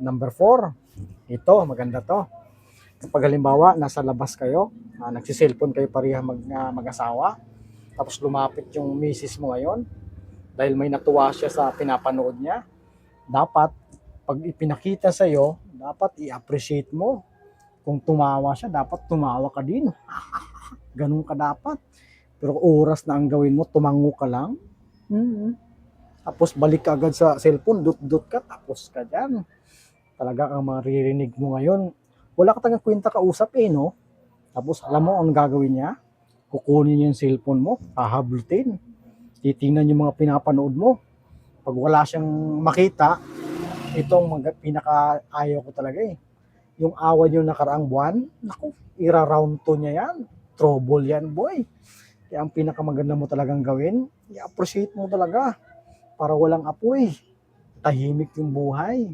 Number 4, ito, maganda to. Kapag halimbawa, nasa labas kayo, nagsiselfon kayo pareha mag-asawa, tapos lumapit yung misis mo ngayon, dahil may natuwa siya sa pinapanood niya, dapat, pag ipinakita sa'yo, dapat i-appreciate mo. Kung tumawa siya, dapat tumawa ka din. Ganun ka dapat. Pero oras na ang gawin mo, tumango ka lang. Tapos balik ka agad sa cellphone, dut-dut ka, tapos ka dyan. Talaga ang maririnig mo ngayon. Wala ka talagang kwenta kausap no? Tapos alam mo ang gagawin niya? Kukunin niya yung cellphone mo, hahablutin. Titingnan yung mga pinapanood mo. Pag wala siyang makita, itong pinaka-ayaw ko talaga yung awan yung nakaraang buwan, naku, ira-round 2 niya yan. Trouble yan, boy. Kaya ang pinakamaganda mo talagang gawin, i-appreciate mo talaga para walang apoy. Tahimik yung buhay.